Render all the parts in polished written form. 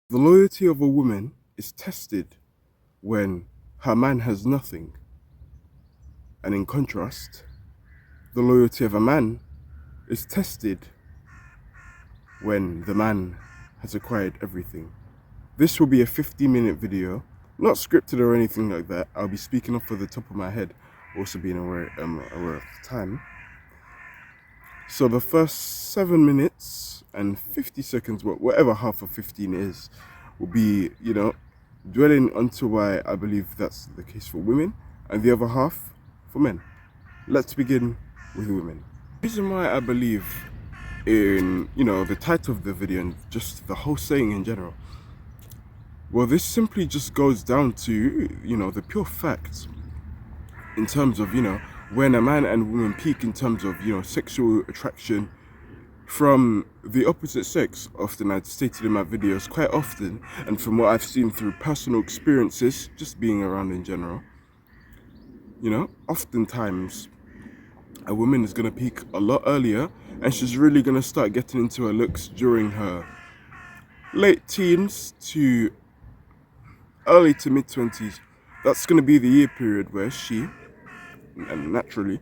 The loyalty of a woman is tested when her man has nothing. And in contrast, the loyalty of a man is tested when the man has acquired everything. This will be a 50-minute video, not scripted or anything like that. I'll be speaking off of the top of my head, also being aware of the time. So the first 7 minutes and 50 seconds, whatever half of 15 is, will be, dwelling onto why I believe that's the case for women, and the other half for men. Let's begin with women. The reason why I believe in, the title of the video and just the whole saying in general, well, this simply just goes down to, the pure facts in terms of, when a man and woman peak in terms of, sexual attraction from the opposite sex. Often I'd stated in my videos quite often, and from what I've seen through personal experiences, just being around in general, oftentimes a woman is going to peak a lot earlier, and she's really going to start getting into her looks during her late teens to early to mid 20s. That's going to be the year period where she, and naturally,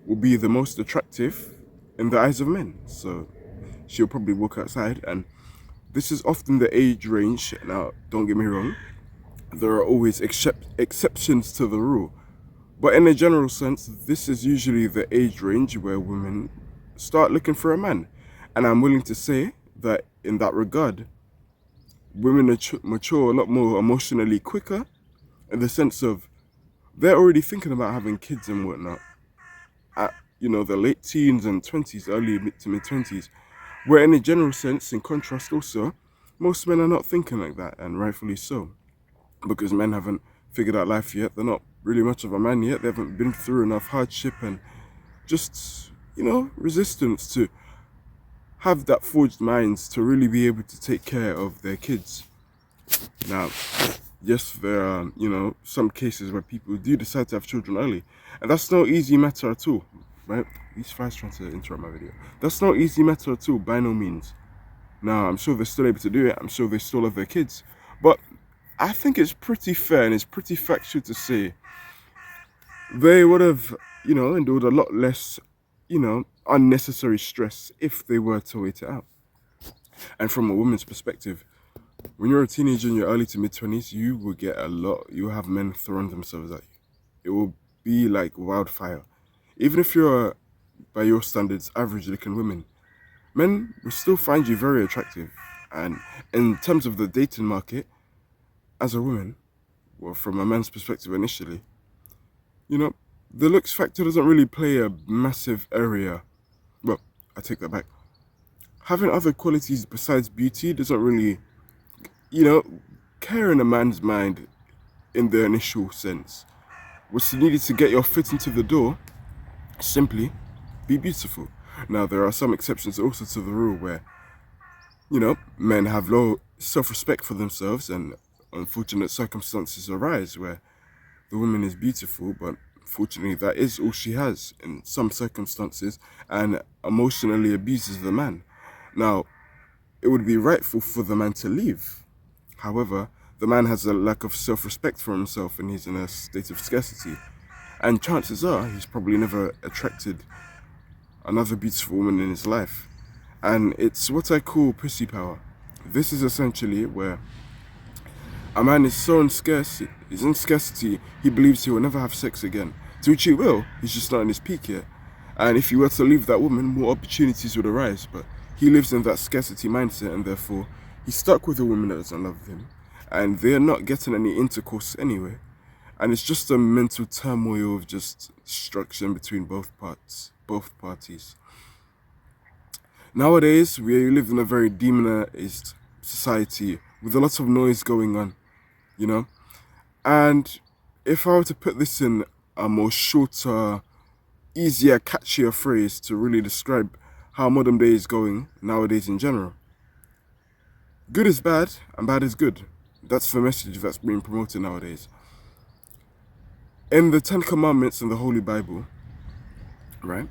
will be the most attractive in the eyes of men. So she'll probably walk outside, and this is often the age range. Now, don't get me wrong, there are always exceptions to the rule. But in a general sense, this is usually the age range where women start looking for a man. And I'm willing to say that in that regard, women mature a lot more emotionally quicker, in the sense of they're already thinking about having kids and whatnot at, the late teens and 20s, early to mid 20s. Where in a general sense, in contrast also, most men are not thinking like that, and rightfully so. Because men haven't figured out life yet. They're not really much of a man yet. They haven't been through enough hardship and just, resistance to have that forged minds to really be able to take care of their kids. Now, yes, there are, some cases where people do decide to have children early. And that's no easy matter at all, right? These flies trying to interrupt my video. That's no easy matter at all, by no means. Now, I'm sure they're still able to do it. I'm sure they still love their kids. But I think it's pretty fair and it's pretty factual to say they would have, endured a lot less, unnecessary stress if they were to wait it out. And from a woman's perspective, when you're a teenager in your early to mid 20s, you will get you'll have men throwing themselves at you. It will be like wildfire. Even if you're, by your standards, average looking women, men will still find you very attractive. And in terms of the dating market, as a woman, well, from a man's perspective initially, the looks factor doesn't really play a massive area. Well, I take that back. Having other qualities besides beauty doesn't really, care in a man's mind in the initial sense. What's needed to get your foot into the door, simply be beautiful. Now, there are some exceptions also to the rule where, men have low self-respect for themselves, and unfortunate circumstances arise where the woman is beautiful, but unfortunately that is all she has in some circumstances, and emotionally abuses the man. Now, it would be rightful for the man to leave. However, the man has a lack of self-respect for himself and he's in a state of scarcity. And chances are he's probably never attracted another beautiful woman in his life. And it's what I call pussy power. This is essentially where a man is so in scarcity, he believes he will never have sex again. To which he will, he's just not in his peak yet. And if he were to leave that woman, more opportunities would arise. But he lives in that scarcity mindset, and therefore he's stuck with a woman that doesn't love him. And they're not getting any intercourse anyway. And it's just a mental turmoil of just destruction between both parties. Nowadays, we live in a very demonized society with a lot of noise going on, And if I were to put this in a more shorter, easier, catchier phrase to really describe how modern day is going nowadays in general, good is bad and bad is good. That's the message that's being promoted nowadays. In the 10 Commandments in the Holy Bible, right?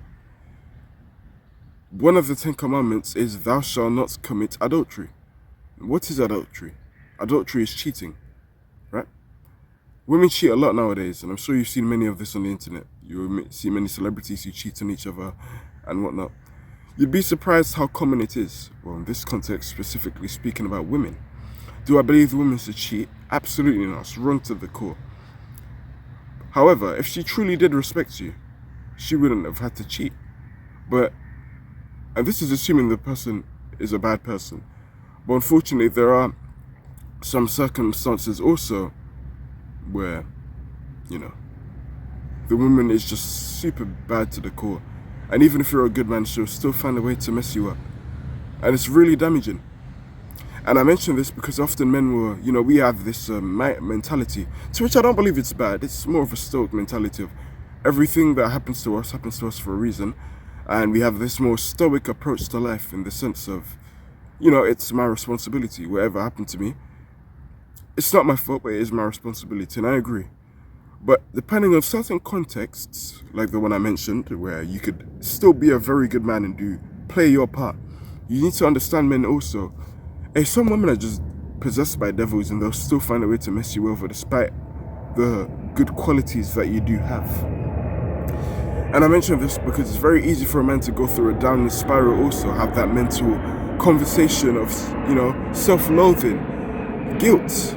One of the 10 Commandments is thou shalt not commit adultery. What is adultery? adultery is cheating, right? Women cheat a lot nowadays, and I'm sure you've seen many of this on the internet. You will see many celebrities who cheat on each other and whatnot. You'd be surprised how common it is. Well, in this context, specifically speaking about women. Do I believe the women should cheat? Absolutely not. It's wrong to the core. However, if she truly did respect you, she wouldn't have had to cheat. But, and this is assuming the person is a bad person. But unfortunately, there are some circumstances also where, you know, the woman is just super bad to the core. And even if you're a good man, she'll still find a way to mess you up. And it's really damaging. And I mention this because often men will, we have this mentality, to which I don't believe it's bad. It's more of a stoic mentality of everything that happens to us for a reason. And we have this more stoic approach to life in the sense of, it's my responsibility. Whatever happened to me, it's not my fault, but it is my responsibility. And I agree. But depending on certain contexts, like the one I mentioned, where you could still be a very good man and play your part, you need to understand men also. Some women are just possessed by devils and they'll still find a way to mess you over despite the good qualities that you do have. And I mention this because it's very easy for a man to go through a downward spiral also, have that mental conversation of, self-loathing, guilt,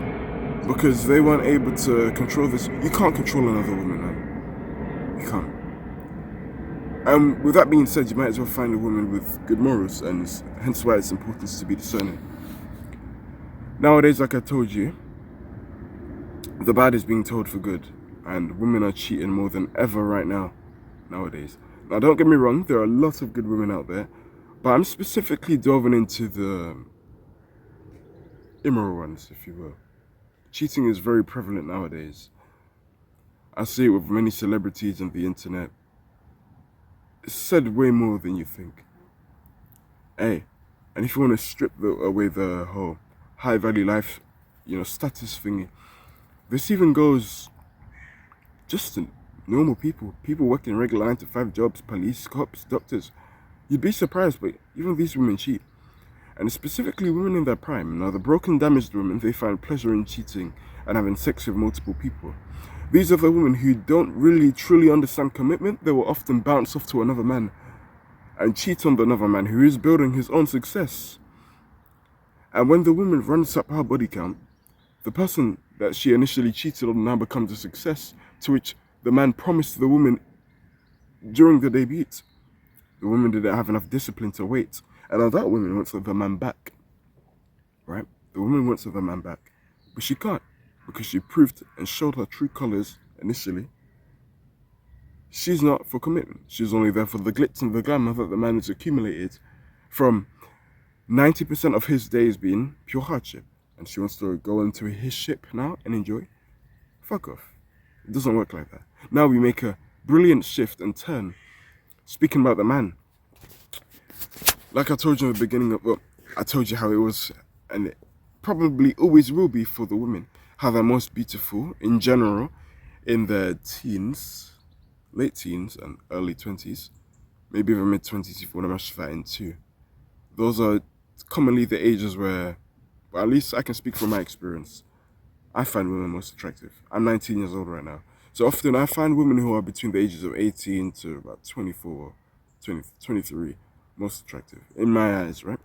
because they weren't able to control this. You can't control another woman, man. You can't. And with that being said, you might as well find a woman with good morals, and hence why it's important to be discerning. Nowadays, like I told you, the bad is being told for good, and women are cheating more than ever right now, nowadays. Now, don't get me wrong, there are lots of good women out there, but I'm specifically delving into the immoral ones, if you will. Cheating is very prevalent nowadays. I see it with many celebrities on the internet. It's said way more than you think. Hey, and if you want to strip away the whole high value life, status thingy, this even goes just to normal people working regular 9-to-5 jobs, police, cops, doctors. You'd be surprised, but even these women cheat. And specifically women in their prime. Now, the broken, damaged women, they find pleasure in cheating and having sex with multiple people. These are the women who don't really truly understand commitment. They will often bounce off to another man and cheat on another man who is building his own success. And when the woman runs up her body count, the person that she initially cheated on now becomes a success, to which the man promised the woman during the debut. The woman didn't have enough discipline to wait. And now that woman wants the man back, right? The woman wants the man back, but she can't because she proved and showed her true colors initially. She's not for commitment. She's only there for the glitz and the glamour that the man has accumulated from 90% of his days being pure hardship. And she wants to go into his ship now and enjoy. Fuck off. It doesn't work like that. Now we make a brilliant shift and turn. Speaking about the man, like I told you in the beginning, I told you how it was, and it probably always will be for the women, how they're most beautiful in general in their teens, late teens and early 20s, maybe even mid 20s if you want to mash that in too. Those are commonly the ages where, well, at least I can speak from my experience, I find women most attractive. I'm 19 years old right now. So often I find women who are between the ages of 18 to about 24, 23, most attractive, in my eyes, right?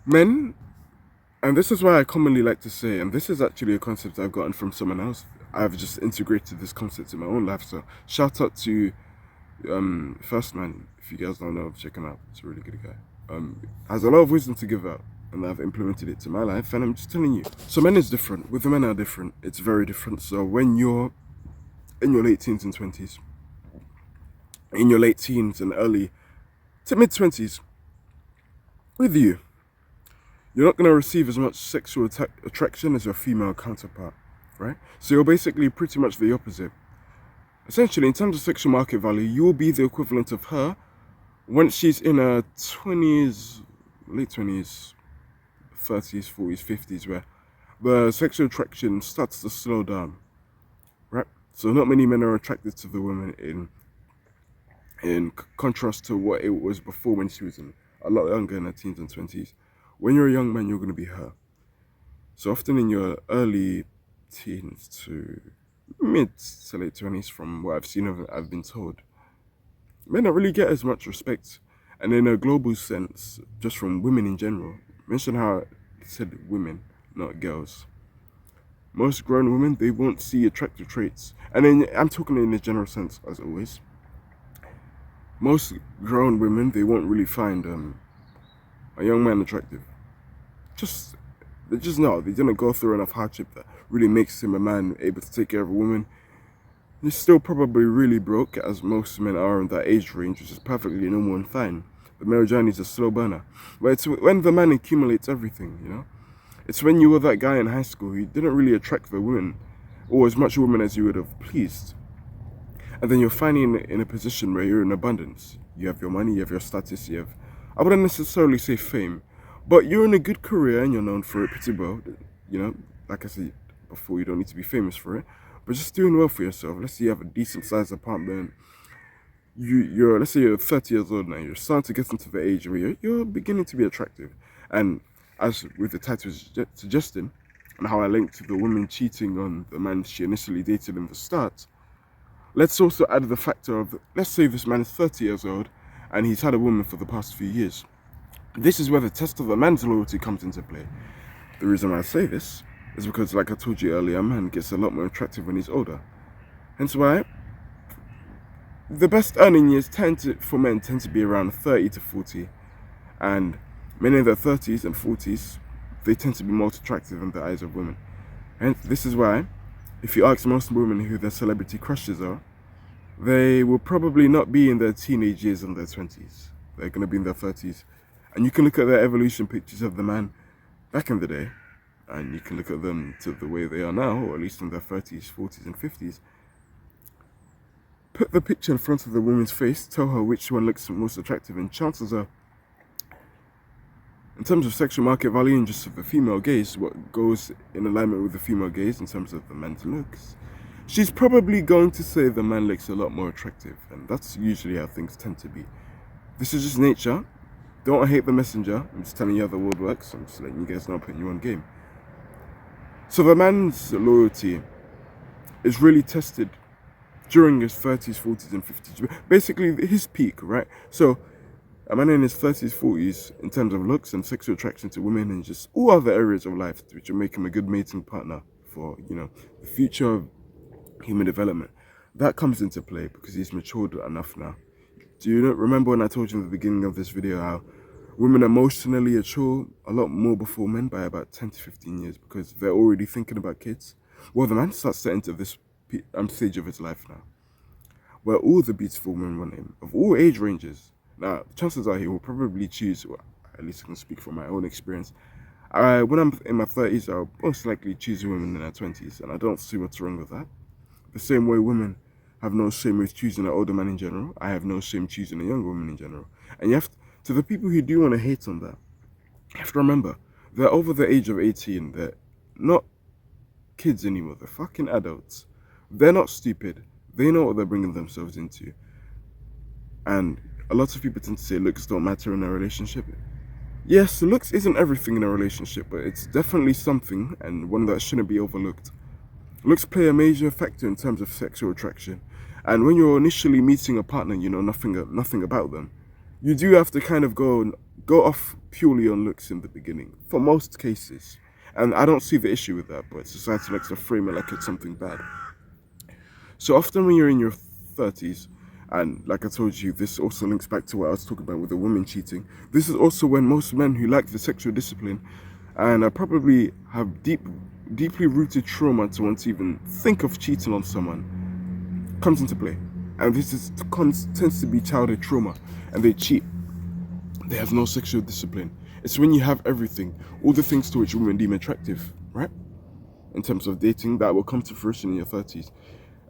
Men, and this is why I commonly like to say, and this is actually a concept I've gotten from someone else. I've just integrated this concept in my own life. So shout out to First Man. If you guys don't know, check him out. He's a really good guy. Has a lot of wisdom to give out, and I've implemented it to my life, and I'm just telling you. So men is different. With the men are different. It's very different. So when you're in your late teens and 20s, in your late teens and early to mid 20s, with you're not going to receive as much sexual attraction as your female counterpart, right? So you're basically pretty much the opposite. Essentially, in terms of sexual market value, you will be the equivalent of her once she's in her 20s, late 20s, 30s, 40s, 50s, where the sexual attraction starts to slow down, right? So not many men are attracted to the woman in contrast to what it was before when she was a lot younger in her teens and 20s. When you're a young man, you're going to be her. So often in your early teens to mid to late 20s, from what I've seen, I've been told, men don't really get as much respect. And in a global sense, just from women in general, mention how I said women, not girls. Most grown women, they won't see attractive traits. And then I'm talking in a general sense, as always. Most grown women, they won't really find a young man attractive. Just, they're just not. They didn't go through enough hardship that really makes him a man able to take care of a woman. He's still probably really broke, as most men are in that age range, which is perfectly normal and fine. The male journey is a slow burner. But it's when the man accumulates everything, you know? It's when you were that guy in high school who didn't really attract the women, or as much women as you would have pleased. And then you're finally in a position where you're in abundance. You have your money, you have your status, you have, I wouldn't necessarily say fame, but you're in a good career and you're known for it pretty well. You know, like I said before, you don't need to be famous for it, but just doing well for yourself. Let's say you have a decent sized apartment. You're let's say you're 30 years old now. You're starting to get into the age where you're beginning to be attractive, and as with the title suggesting, and how I linked to the woman cheating on the man she initially dated in the start. Let's also add the factor of, let's say this man is 30 years old and he's had a woman for the past few years. This is where the test of a man's loyalty comes into play. The reason why I say this is because, like I told you earlier, a man gets a lot more attractive when he's older. Hence why the best earning years for men tend to be around 30 to 40. And men in their 30s and 40s, they tend to be most attractive in the eyes of women. And this is why, if you ask most women who their celebrity crushes are, they will probably not be in their teenage years in their 20s. They're going to be in their 30s. And you can look at their evolution pictures of the man back in the day, and you can look at them to the way they are now, or at least in their 30s, 40s, and 50s. Put the picture in front of the woman's face, tell her which one looks most attractive, and chances are, in terms of sexual market value and just of the female gaze, what goes in alignment with the female gaze in terms of the man's looks, she's probably going to say the man looks a lot more attractive, and that's usually how things tend to be. This is just nature. Don't hate the messenger. I'm just telling you how the world works. I'm just letting you guys know, putting you on game. So the man's loyalty is really tested during his 30s, 40s, and 50s. Basically, his peak, right? So a man in his 30s, 40s, in terms of looks and sexual attraction to women and just all other areas of life, which will make him a good mating partner for, you know, the future of human development. That comes into play because he's matured enough now. Do you remember when I told you in the beginning of this video how women emotionally mature a lot more before men by about 10 to 15 years because they're already thinking about kids? Well, the man starts to enter this stage of his life now, where all the beautiful women want him, of all age ranges. Now, chances are he will probably choose, well, at least I can speak from my own experience. When I'm in my 30s, I'll most likely choose women in their 20s, and I don't see what's wrong with that. The same way women have no shame with choosing an older man in general, I have no shame choosing a younger woman in general. And you have to the people who do want to hate on that, you have to remember, they're over the age of 18, they're not kids anymore, they're fucking adults. They're not stupid, they know what they're bringing themselves into. And a lot of people tend to say looks don't matter in a relationship. Yes, looks isn't everything in a relationship, but it's definitely something, and one that shouldn't be overlooked. Looks play a major factor in terms of sexual attraction. And when you're initially meeting a partner, you know nothing about them, you do have to kind of go off purely on looks in the beginning, for most cases. And I don't see the issue with that, but society likes to frame it like it's something bad. So often when you're in your 30s, and like I told you, this also links back to what I was talking about with the woman cheating. This is also when most men who lack the sexual discipline and probably have deeply rooted trauma to want to even think of cheating on someone comes into play. And this tends to be childhood trauma, and they cheat. They have no sexual discipline. It's when you have everything, all the things to which women deem attractive, right? In terms of dating, that will come to fruition in your 30s.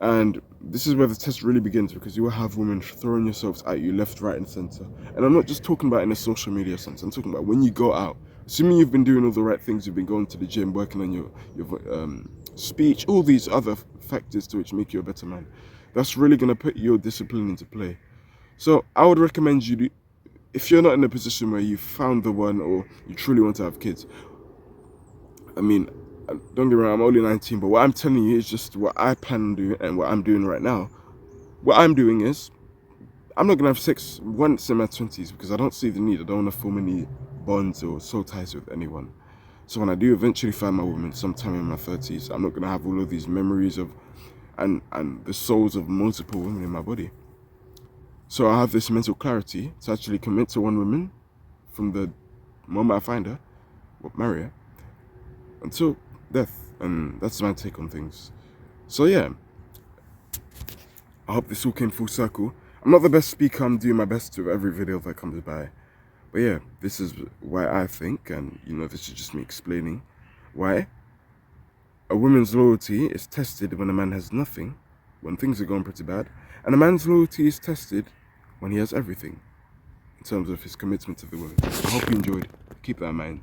And this is where the test really begins, because you will have women throwing themselves at you left, right, and center. And I'm not just talking about in a social media sense. I'm talking about when you go out. Assuming you've been doing all the right things, you've been going to the gym, working on your speech, all these other factors to which make you a better man. That's really going to put your discipline into play. So I would recommend you, if you're not in a position where you found the one or you truly want to have kids, I mean, don't get me wrong, I'm only 19, but what I'm telling you is just what I plan on doing and what I'm doing right now. What I'm doing is, I'm not gonna have sex once in my 20s because I don't see the need. I don't want to form any bonds or soul ties with anyone. So when I do eventually find my woman sometime in my 30s, I'm not gonna have all of these memories of and the souls of multiple women in my body. So I have this mental clarity to actually commit to one woman from the moment I find her, or marry her, until death. And that's my take on things. So yeah, I hope this all came full circle. I'm not the best speaker, I'm doing my best with every video that comes by. But yeah, this is why I think, and this is just me explaining why a woman's loyalty is tested when a man has nothing, when things are going pretty bad, and a man's loyalty is tested when he has everything, in terms of his commitment to the woman. I hope you enjoyed. Keep that in mind.